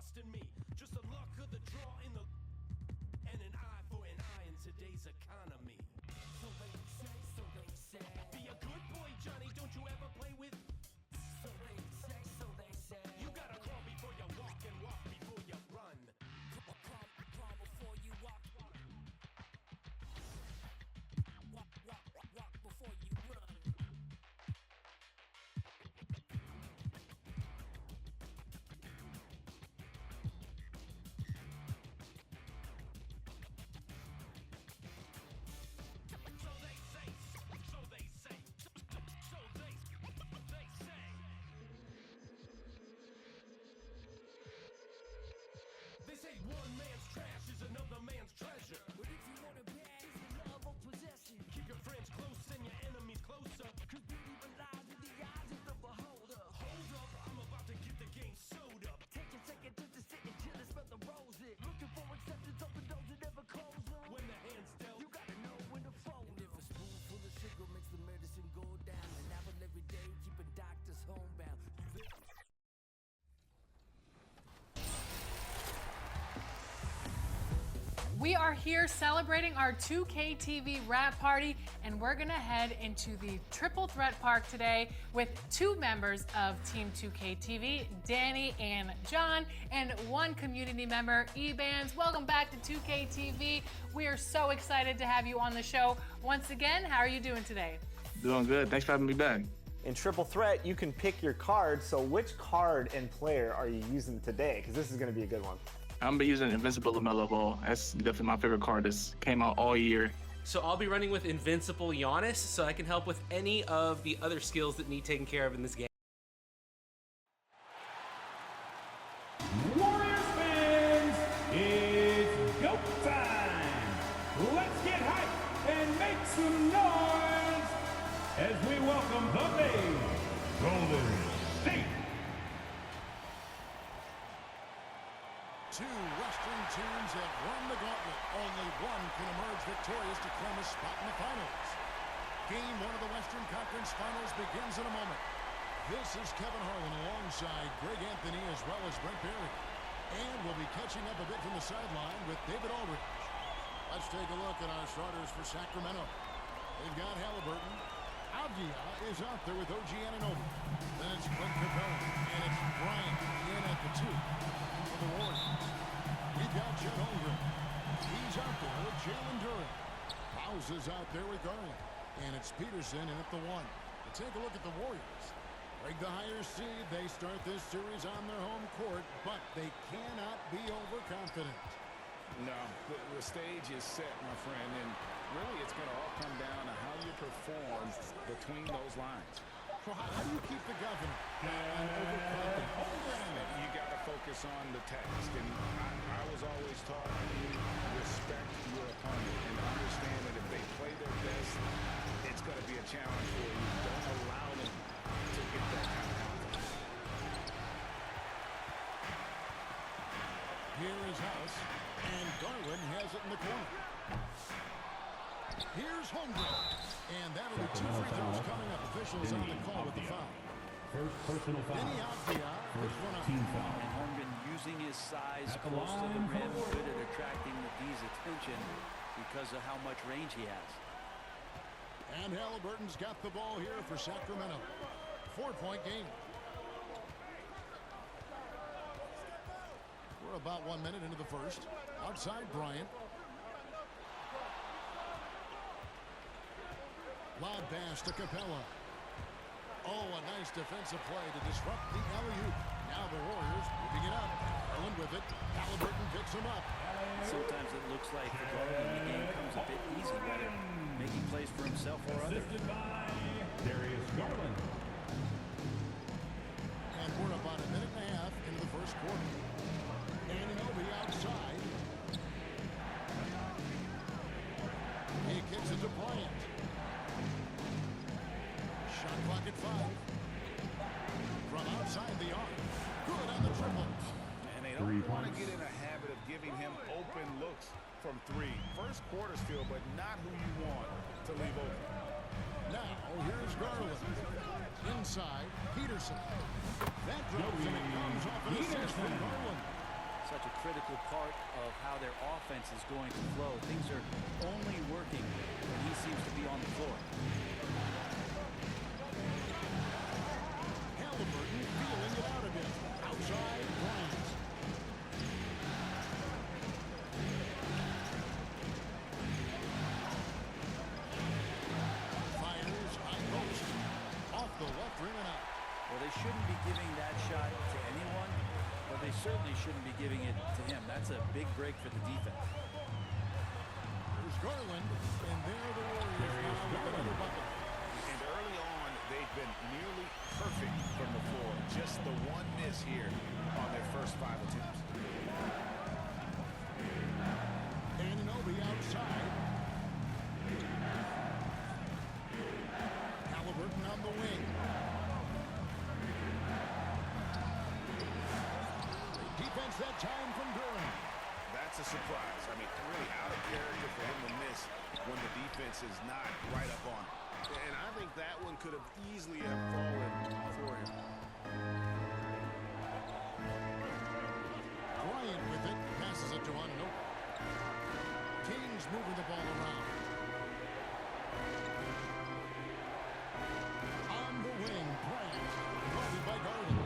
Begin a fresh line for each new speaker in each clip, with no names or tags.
trust in me. Just the luck of the draw in the and an eye for an eye in today's economy. So they say. Be a good boy, Johnny. Don't you ever play with. So they say. You gotta crawl before you walk and walk before you run. Crawl before you walk. Walk before you run. They say one man's trash is another man's treasure. But if you want it bad, it's the love of possession. Keep your friends close and your enemies closer. Cause beauty lies in the eyes of the beholder. Hold up, I'm about to get the game sewed up. Take a second just to sit and chill and smell the roses. Looking for acceptance, open doors that never close them. When the hand's dealt, you gotta know when to fold. And if a spoonful of sugar makes the medicine go down, an apple every day, keeping doctors homebound.
We are here celebrating our 2K TV wrap party, and we're gonna head into the Triple Threat Park today with two members of Team 2K TV, Danny and John, and one community member, Ebans. Welcome back to 2K TV. We are so excited to have you on the show once again. How are you doing today?
Doing good. Thanks for having me back.
In Triple Threat, you can pick your card. So which card and player are you using today? Because this is going to be a good one.
I'm gonna be using Invincible LaMelo Ball. That's definitely my favorite card that's came out all year.
So I'll be running with Invincible Giannis, so I can help with any of the other skills that need taken care of in this game.
Warriors fans, it's go time. Let's get hyped and make some noise as we welcome the big Golden State.
Two Western teams have run the gauntlet. Only one can emerge victorious to claim a spot in the finals. Game one of the Western Conference Finals begins in a moment. This is Kevin Harlan alongside Greg Anthony as well as Brent Barry. And we'll be catching up a bit from the sideline with David Aldridge. Let's take a look at our starters for Sacramento. They've got Halliburton. Avdia is out there with OG Anunoby. Then it's Clint Capella. And it's Bryant in at the 2 for the Warriors. We've got Chet Holmgren. He's out there with Jalen Duren. Bowles is out there with Garland. And it's Peterson in at the 1. Let's take a look at the Warriors. Break the higher seed. They start this series on their home court, but they cannot be overconfident.
No, the stage is set, my friend, and really it's going to all come down to how you perform between those lines.
So how do you keep the governor and overconfident?
You got to focus on the task, and I was always taught respect your opponent and understand that if they play their best, it's going to be a challenge for you. Don't allow them to get that kind of confidence.
Here is House, and Garland has it in the corner. Here's Holmgren, and that'll be 2 free throws coming up. Officials on the call with the foul.
First personal foul.
Vinny Avdia picks one up.
Team foul.
And Holmgren using his size
At the
close to the
line
rim,
for the
good at attracting the D's attention because of how much range he has.
And Halliburton's got the ball here for Sacramento. 4-point game. We're about 1 minute into the first. Outside Bryant. Lob pass to Capella. Oh, a nice defensive play to disrupt the alley-oop. Now the Warriors moving it up. Garland with it. Halliburton picks him up.
Sometimes it looks like the Garland in the game comes a bit easy, whether making plays for himself or others.
Assisted by Darius Garland.
And we're about a minute and a half into the first quarter. Anunoby outside. He kicks it to Bryant. Shot clock at 5. From outside the arc. Good on the triple.
And they don't want to get in a habit of giving him open looks from 3. First quarter still, but not who you want to leave open.
Now, here's Garland. Inside, Peterson. That drops and it comes off an assist from Garland.
such a critical part of how their offense is going to flow. Things are only working when he seems to be on the floor.
Halliburton feeling it out a bit. Outside, Bryant. Fires, high post. Off the left rim and out.
Well, they shouldn't be giving that shot to anyone, but they certainly shouldn't be giving it to him. That's a big break for the defense.
There's Garland, and there the Warriors now with another bucket.
And early on, they've been nearly perfect from the floor. Just the one miss here on their first 5 attempts.
Anunoby outside. Halliburton on the wing. Great defense that time from Durham.
That's a surprise. I mean, really out of character for him to miss when the defense is not right up on him. And I think that one could have easily have fallen for him.
Bryant with it. Passes it to Anunoby. Kings moving the ball around. On the wing, Bryant. Guarded by Garland.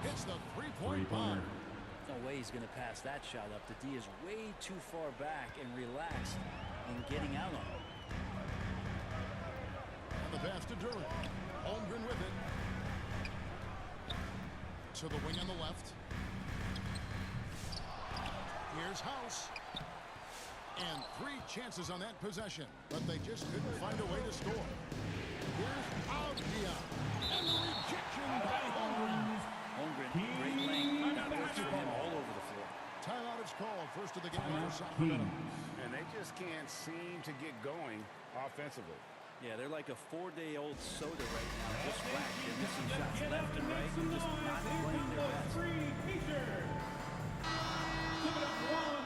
Hits the three-point bomb.
No way he's going to pass that shot up. The D is way too far back and relaxed in getting out on it.
And the pass to Durham. Holmgren with it. To the wing on the left. Here's House. And 3 chances on that possession, but they just couldn't find a way to score. Here's Avdia. And the rejection by Holmgren.
Holmgren, great length. That works for him all over the floor.
Timeout is called. First of the game for Sacramento.
And they just can't seem to get going offensively.
Yeah, they're like a 4-day-old soda right now. Just whacked. They're missing shots left and right and just not playing their best.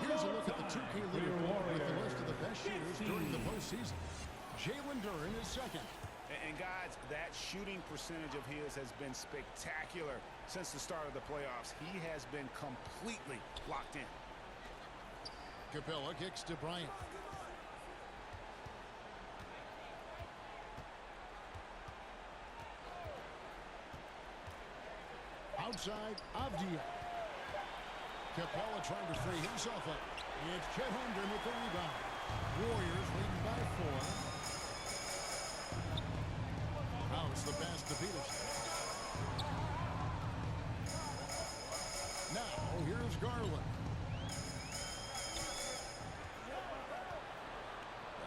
Here's a look at the 2K leaderboard with the list of the best shooters during the postseason. Jalen Duren is second.
And guys, that shooting percentage of his has been spectacular since the start of the playoffs. He has been completely locked in.
Capella kicks to Bryant. Outside, Avdia. Capella trying to free himself up. It's Chet Holmgren with the rebound. Warriors leading by 4. House the pass to Peterson. Now, here's Garland.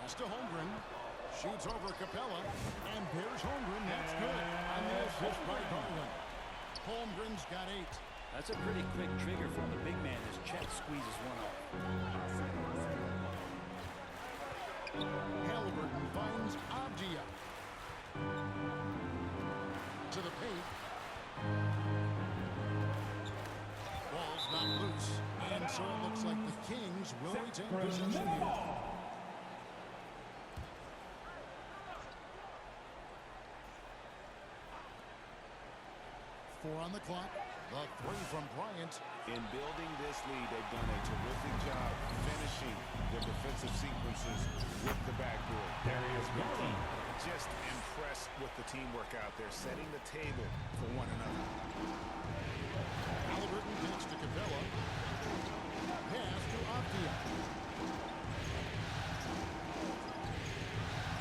Pass to Holmgren. Shoots over Capella. And there's Holmgren. That's good. And the assist by Garland. Holmgren's got 8.
That's a pretty quick trigger from the big man as Chet squeezes one off.
Halliburton finds Avdia. To the paint. Ball's not loose. And so it looks like the Kings will retain possession here. 4 on the clock. The 3 from Bryant.
In building this lead, they've done a terrific job finishing their defensive sequences with the backboard.
Darius Garland.
Just impressed with the teamwork out there, setting the table for one another.
Halliburton kicks to Capella. Pass to Avdia.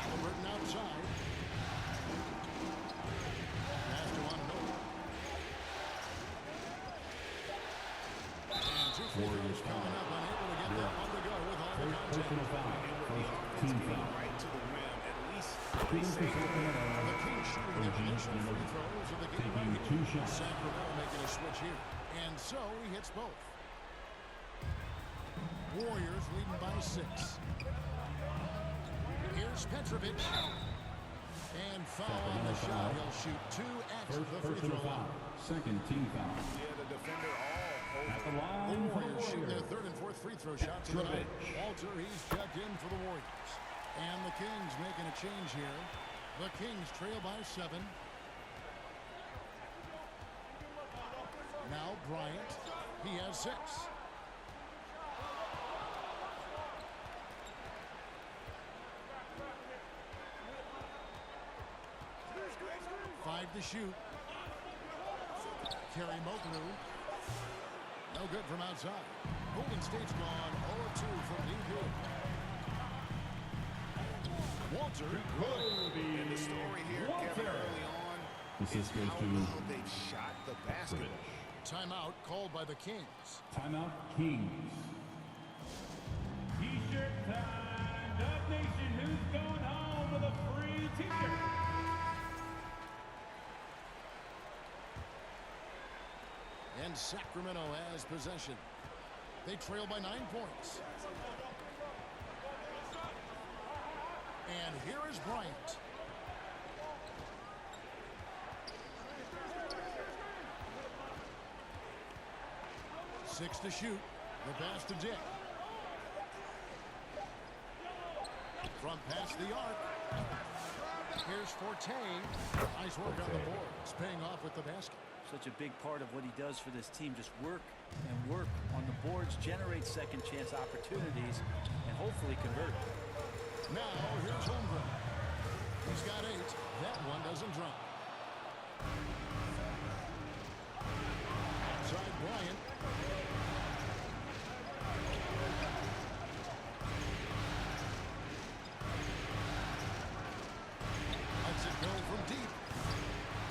Halliburton outside. Pass to Anunoby. And 2 free throws coming up, unable to get that one to go with all the contact.
Team foul.
Right to the rim, at least
The Kings shooting their initial free throws of the game right
Taking 2
here.
shots.
Sacramento making a switch here. And so he hits both. Warriors leading by 6. Here's Petrovic. And foul on the shot. He'll shoot 2 at the free throw line.
Second team foul.
Yeah, the defender all over.
At the
The
line for
Warriors shooting their
Warriors.
3rd and 4th free throw shots of the night.
Petrovic.
Walter, he's checked in for the Warriors. And the Kings making a change here. The Kings trail by 7. Now Bryant. He has 6. 5 to shoot. Kerry Mokru. No good from outside. Golden State's gone 0-2 from deep here. Walter.
And the story here, Kevin, early on,
This
is
is goes
how
to
well they've shot the basketball.
Timeout called by the Kings.
Timeout Kings. T-shirt time. Dub Nation, who's going home with a free T-shirt?
And Sacramento has possession. They trail by 9 points. And here is Bryant. Six to shoot. The pass to Dick. From past the arc. Here's Forte. Nice work on the boards. Paying off with the basket.
Such a big part of what he does for this team. Just work and work on the boards, generate second chance opportunities, and hopefully convert.
Now here's Holmgren. He's got 8. That one doesn't drop. Outside Bryant. Lets it go from deep.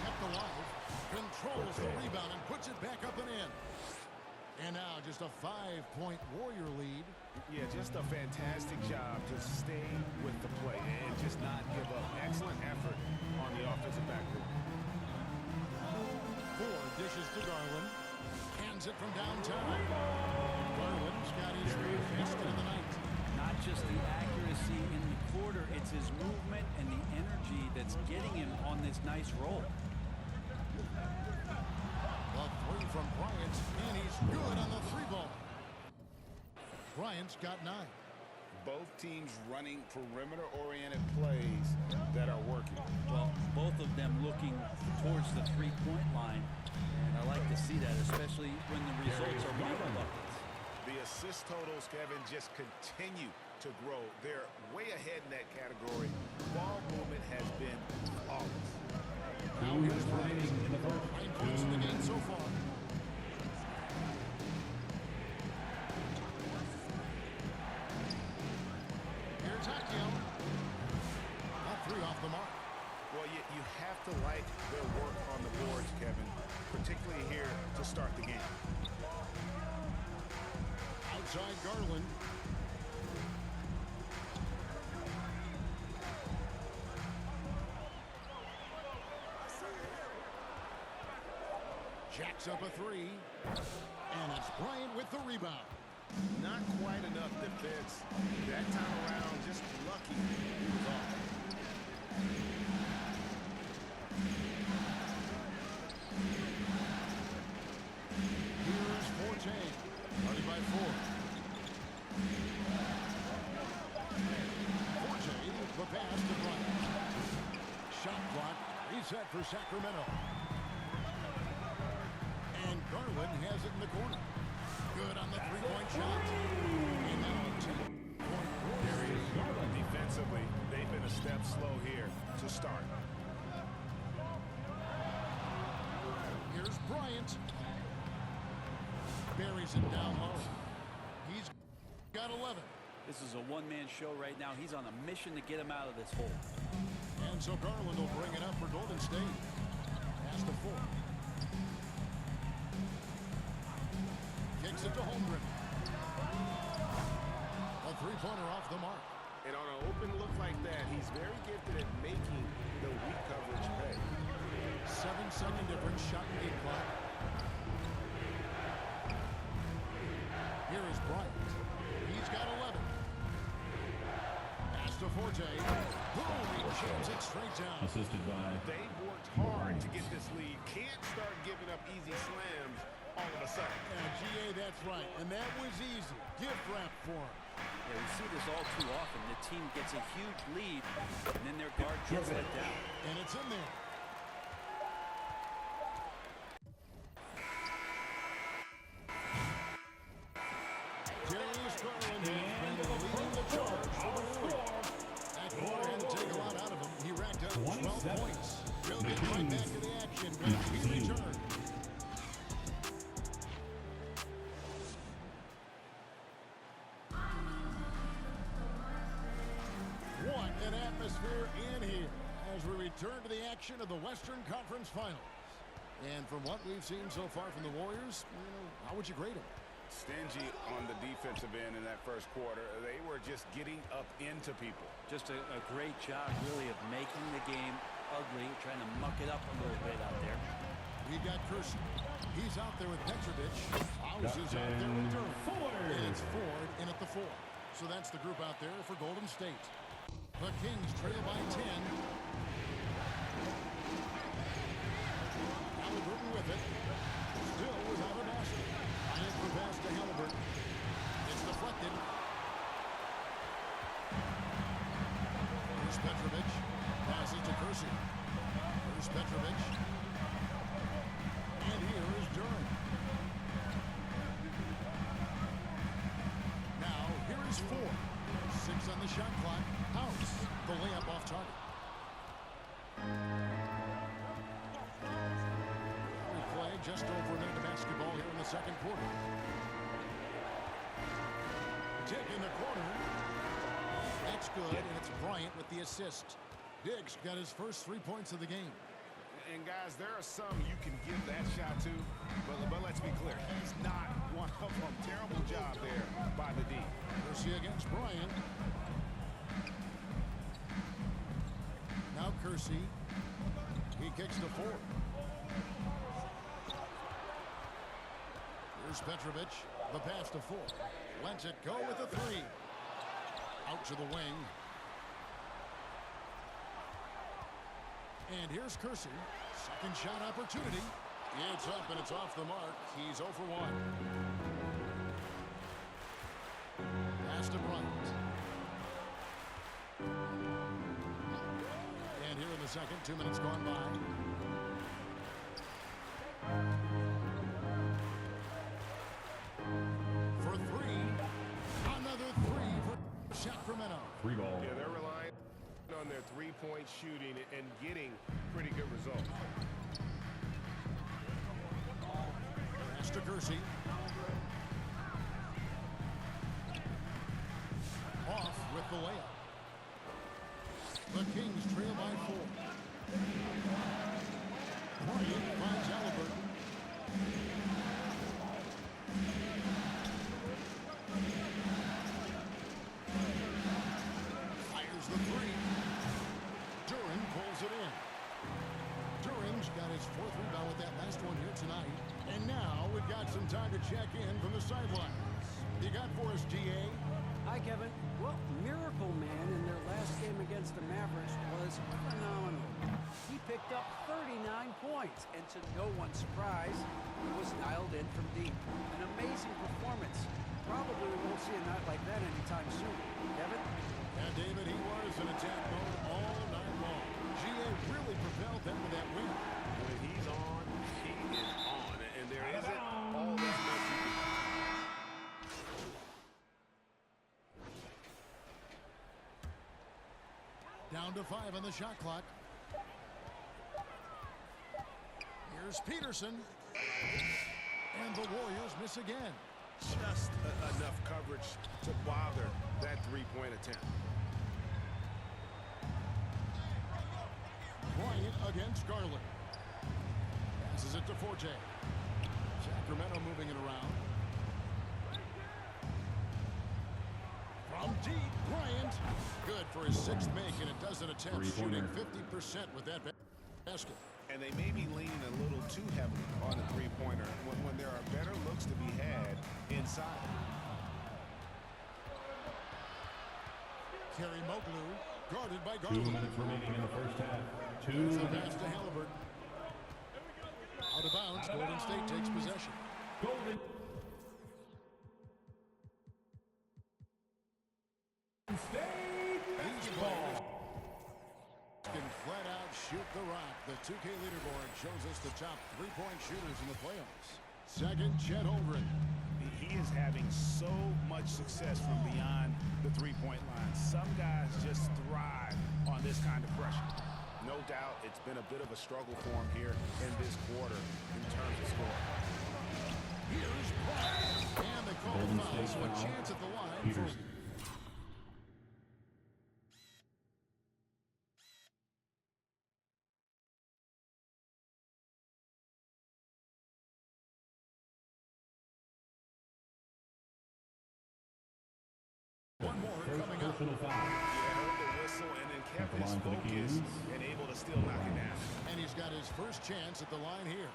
Kept alive. Controls the rebound and puts it back up and in. And now just a 5-point Warrior lead.
Yeah, just a fantastic job to stay with the play and just not give up. Excellent effort on the offensive backcourt.
4 dishes to Garland. Hands it from downtown. Garland's got his first basket of the night.
Not just the accuracy in the quarter, it's his movement and the energy that's getting him on this nice roll.
A 3 from Bryant, and he's good on the 3-ball. Bryant's got 9.
Both teams running perimeter-oriented plays that are working.
Well, both of them looking towards the three-point line, and I like to see that, especially when the results are one buckets.
The assist totals, Kevin, just continue to grow. They're way ahead in that category. Ball movement has been flawless.
Now here's Bryant. 9 points in the game so far. Here's Hakim. A 3 off the mark.
Well, you have to like their work on the boards, Kevin, particularly here to start the game.
Outside Garland. Jacks up a 3. And it's Bryant with the rebound.
Not quite enough defense. That time around, just lucky he was off.
Here's Forte. Running by 4. Forte, the pass to Bryant. Shot clock reset for Sacramento. And Garland has it in the corner. Good on the 3-point shot. And now a 10-point Warriors.
Defensively, they've been a step slow here to start.
Here's Bryant. Buries it down low. He's got 11.
This is a one-man show right now. He's on a mission to get him out of this hole.
And so Garland will bring it up for Golden State. Pass to 4. Kicks it to Holmgren. A 3-pointer off the mark.
And on an open look like that, he's very gifted at making the weak coverage pay.
7-second difference, shot and game clock. Here is Bryant. He's got 11. Pass to Forte. Boom, he jams it straight down.
Assisted by
They've worked hard to get this lead. Can't start giving up easy slams all of a sudden.
Yeah, GA, that's right. And that was easy. Gift wrap for him.
Yeah, we see this all too often. The team gets a huge lead, and then their guard gets let down.
And it's in there. Darius Garland has been leading the charge for the Warriors. That quarter had to take a lot out of him. He racked up 12 points. We'll get right back to the action when we return. What an atmosphere in here as we return to the action of the Western Conference Finals. And from what we've seen so far from the Warriors, how would you grade them?
Stingy on the defensive end in that first quarter. They were just getting up into people.
Just a great job, really, of making the game ugly, trying to muck it up a little bit out there.
We've got Kersey. He's out there with Petrovic. House is out there with Durham. And it's Ford in at the 4. So that's the group out there for Golden State. The Kings trail by 10. Halliburton with it. Still without a basket. Bryant for pass to Halliburton. It's deflected. Here's Petrovic. Passes to Kersey. Here's Petrovic. And here is Durham. Now, here is Ford. 6 on the shot clock. House. The layup off target. We play just over a minute of basketball here in the second quarter. Tick in the corner. That's good, and it's Bryant with the assist. Diggs got his first 3 points of the game.
And guys, there are some you can give that shot to, but let's be clear, he's not one of them. Terrible job there by the D.
Kersey against Bryant. Now Kersey. He kicks to Ford. Here's Petrovic. The pass to Ford. Lets it go with a 3. Out to the wing. And here's Kersey. Second shot opportunity. It's up and it's off the mark. He's 0 for 1. Pass to Bryant. And here in the second, 2 minutes gone by. For 3. Another 3 for Sacramento.
Free ball.
Yeah, they're relying on their three-point shooting and getting pretty good results.
Pass to Kersey. Off with the layup. The Kings trail by 4. Bryant finds Halliburton. Fires the 3. Durham pulls it in. Durham's got his 4th rebound with that last one here tonight. And now we've got some time to check in from the sidelines. You got for us, GA?
Hi, Kevin. Well, Miracle Man in their last game against the Mavericks was phenomenal. He picked up 39 points, and to no one's surprise, he was dialed in from deep. An amazing performance. Probably we won't see a night like that anytime soon. Kevin?
And David, he was in attack mode all night long. GA really propelled them to that win.
When he's on, he is on. And there isn't all this much you can.
Down to 5 on the shot clock. Here's Peterson. And the Warriors miss again.
Just enough coverage to bother that three-point attempt.
Bryant against Garland. Passes it to Forte. Sacramento moving it around. From deep, Bryant. Good for his 6th make, and it doesn't attempt, shooting 50% with that basket.
And they may be leaning a little too heavily on the three-pointer when there are better looks to be had inside.
Kerry Moglu, guarded by
2
Garland.
minutes remaining in the first half. 2
There's the
minutes.
pass to Halliburton. Out of bounds, Golden State takes possession.
Golden State basketball.
Can flat out shoot the rock. The 2K leaderboard shows us the top three-point shooters in the playoffs. Second, Chet Holmgren.
He is having so much success from beyond the three-point line. Some guys just thrive on this kind of pressure. No doubt it's been a bit of a struggle for him here in this quarter in terms of scoring.
Here's Bryant. And they call
Golden
the foul,
State
so a
foul.
chance at the line for
Peterson.
one more
First
coming up.
personal foul.
Yeah, heard the whistle and then kept
At the
his
line for the
focus
Kings.
and able to still knock it down.
And he's got his first chance at the line here.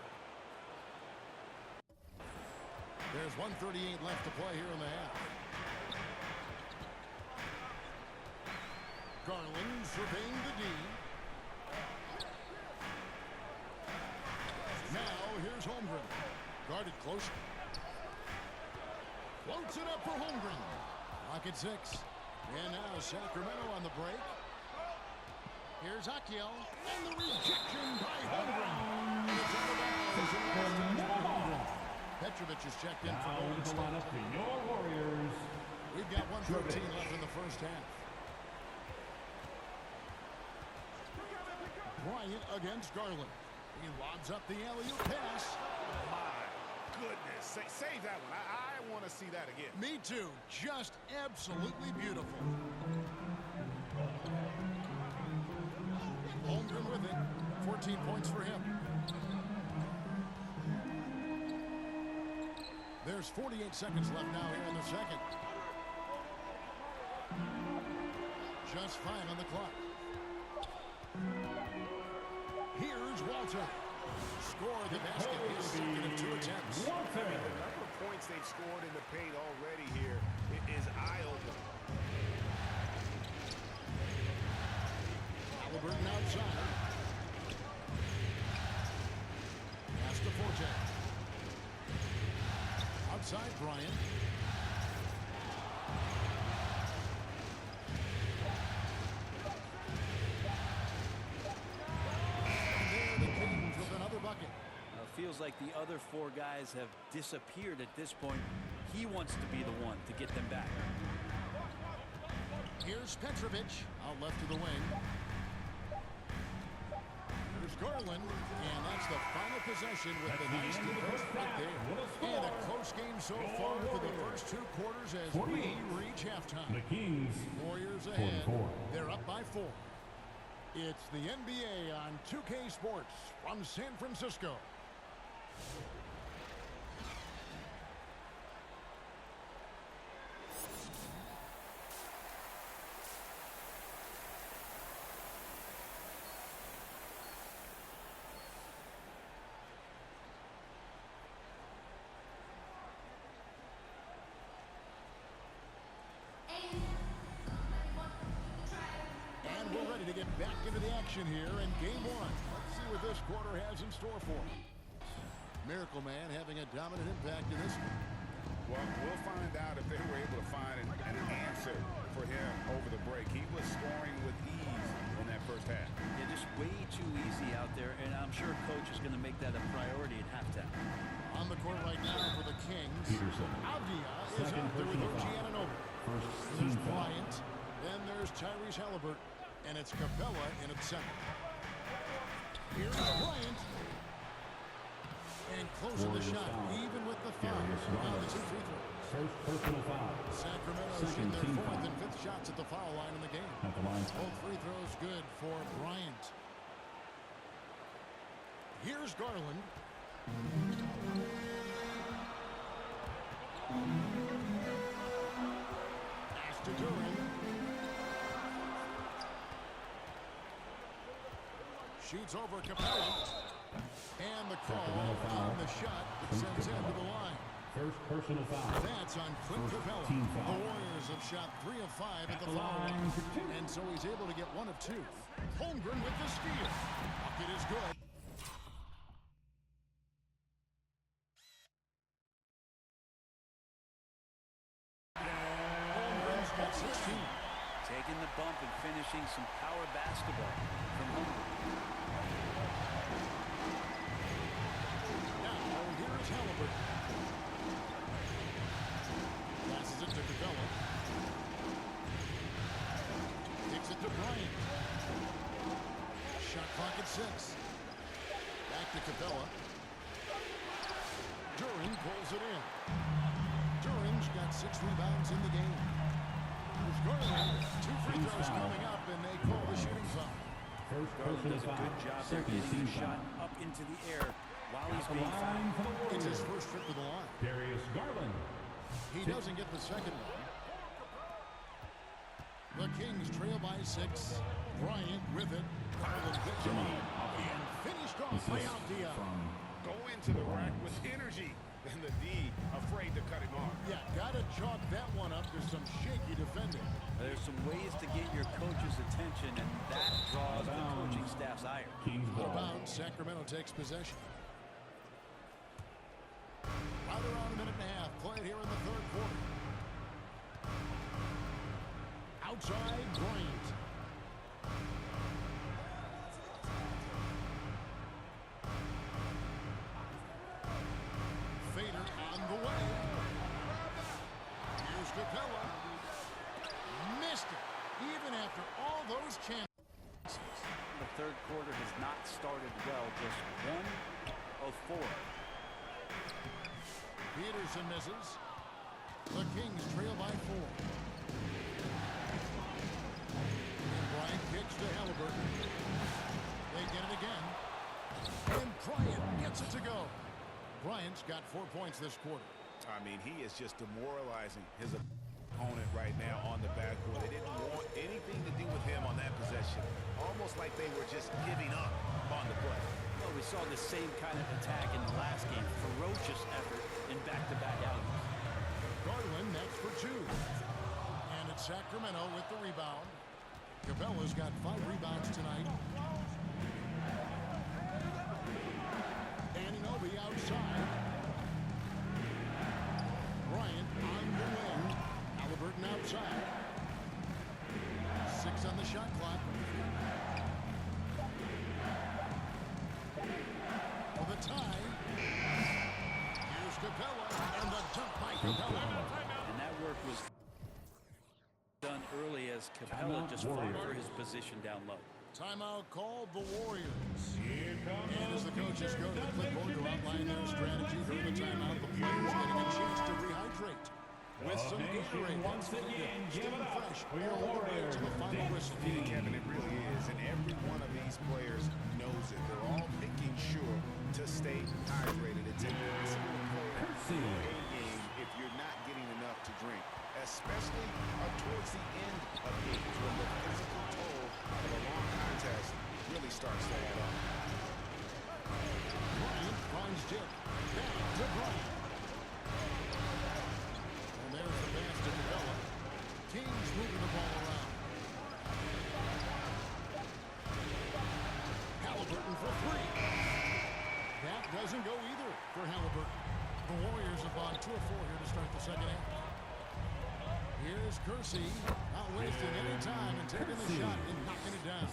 There's 1:38 left to play here in the half. Garland surveying the D. Now here's Holmgren. Guarded close. Floats it up for Holmgren. Lock at 6. And now Sacramento on the break. Here's Akyel. And the rejection by Holmgren. And it's out of bounds. And the last touch by Holmgren. Petrovic is checked in for
Now
Golden
into the
State.
lineup for your Warriors.
We've got 1:13 left in the first half. Bryant against Garland. He lobs up the alley-oop pass.
My goodness. Save that one. I want to see that again.
Me too. Just absolutely beautiful. Holmgren with it. 14 points for him. There's 48 seconds left now here in the second. Just 5 on the clock. Here's Walter. Score the basket. His second of 2 attempts.
The number of points they've scored in the paint already here is eye-opening.
Halliburton outside. Pass to Forte. Outside Bryant. And there the Kings with another bucket.
Feels like the other 4 guys have disappeared at this point. He wants to be the one to get them back.
Here's Petrovic. Out left to the wing. Here's Garland. And that's the final possession with the nice defense right there. And a close game so far for the first 2 quarters as we reach halftime.
The Kings.
Warriors ahead.
44.
They're up by 4. It's the NBA on 2K Sports from San Francisco. And we're ready to get back into the action here in game 1. Let's see what this quarter has in store for him. Miracle Man having a dominant impact in this one.
Well, we'll find out if they were able to find an answer for him over the break. He was scoring with ease in that first half.
Yeah, just way too easy out there, and I'm sure Coach is going to make that a priority at halftime.
On the court right now for the Kings.
Peterson.
Avdia is
Second
out there with
personal
OG
foul.
Anunoby.
First
There's
team foul.
Bryant. Then there's Tyrese Halliburton. And it's Capella in at center. Here's Bryant. And closing the
Warriors
shot,
foul.
even with the foul.
Darius
Now the
Rucker.
2 free throws.
First personal foul.
Sacramento
Second
shooting their
team
4th
foul.
and 5th shots at the foul line in the game.
At the line.
Both free throws good for Bryant. Here's Garland. Pass to Duran. Shoots over Capella. And the call
Sacramento foul.
on the shot sends him to the line.
First personal foul.
That's on Clint
First
Capella.
team
The
foul.
Warriors have shot 3 of 5 at the
the
foul
line
line.
for 2.
And so he's able to get 1 of 2. Holmgren with the steal. Bucket is good. Holmgren's got 16.
Taking the bump and finishing some power basketball from Holmgren.
Now, here's Halliburton. Passes it to Capella. Takes it to Bryant. Shot Back to Capella. Duran pulls it in. Duran's got 6 rebounds in the game. Here's Garland. 2 free throws coming up, and they call the shooting foul.
Garland does a good job there getting the shot up into the air while he's being fouled.
It's his first trip to the line.
Darius Garland.
He doesn't get the second one. The Kings trail by 6. Bryant with it. Garland picks him up and finished off by Aldia.
Go into the rack with energy. And the D afraid to cut him off.
Yeah, gotta chalk that one up to some shaky defending.
There's some ways to get your coach's attention, and that draws the coaching staff's ire.
Kings ball.
Rebound, Sacramento takes possession. Right around a minute and a half played here in the third quarter. Outside, Bryant. Fader on the way. Here's Capella. Missed it, even after all those chances.
The third quarter has not started well, just 1 of 4.
Peterson misses. The Kings trail by 4. And Bryant kicks to Halliburton. They get it again. And Bryant gets it to go. Bryant's got 4 points this quarter.
I mean, he is just demoralizing his opponent right now on the backcourt. They didn't want anything to do with him on that possession. Almost like they were just giving up on the play.
Well, we saw the same kind of attack in the last game. Ferocious effort in back-to-back outings.
Garland next for 2. And it's Sacramento with the rebound. Capella's got 5 rebounds tonight. Anunoby outside. Bryant on the wing. Halliburton outside. 6 on the shot clock. For the tie. Here's Capella. And the dunk by Capella.
And that work was done early as Capella just fought for his position down low.
Timeout called the Warriors. And as the coaches go to the clipboard to outline their strategy during the timeout, the players getting a chance to rehydrate with some Gatorade.
Once again, give it up
fresh
for your
all the way to the final whistle.
Kevin, it really is, and every one of these players knows it. They're all making sure to stay hydrated. It's impossible to play a game if you're not getting enough to drink, especially towards the end of games when the physical toll of a long contest really starts to add up.
Bryant finds Dick. Back to Bryant. And there's the pass to Capella. Kings moving the ball around. Halliburton for 3. That doesn't go either for Halliburton. The Warriors have gone 2 of 4 here to start the second half. Here's Kersey, not wasting any time and taking the shot and knocking it down.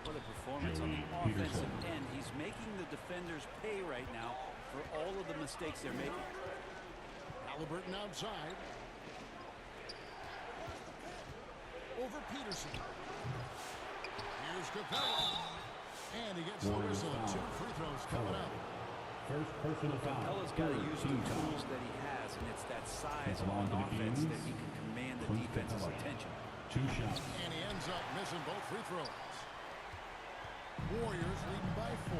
What a performance on the offensive end. He's making the defenders pay right now for all of the mistakes they're making.
Halliburton outside. Over Peterson. Here's Capella. And he gets the whistle. 2 free throws coming up.
First personal foul.
Capella's got to use the tools that he has, and it's that size on offense that he can command the defense's attention.
2 shots.
And he ends up missing both free throws. Warriors leading by 4.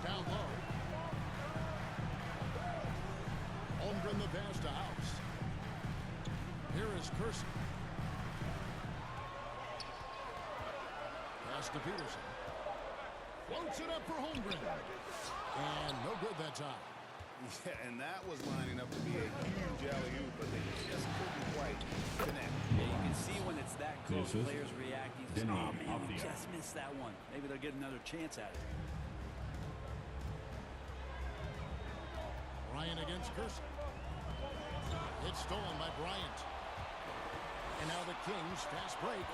Down low. Holmgren the pass to House. Here is Kersey. Pass to Peterson. Floats it up for Holmgren. And no good that time.
Yeah, and that was lining up to be a huge alley-oop, but they just couldn't quite connect.
Yeah, you can see when it's that close, players reacting. Oh, man, we just missed that one. Maybe they'll get another chance at it.
Bryant against Kersey. It's stolen by Bryant. And now the Kings fast break.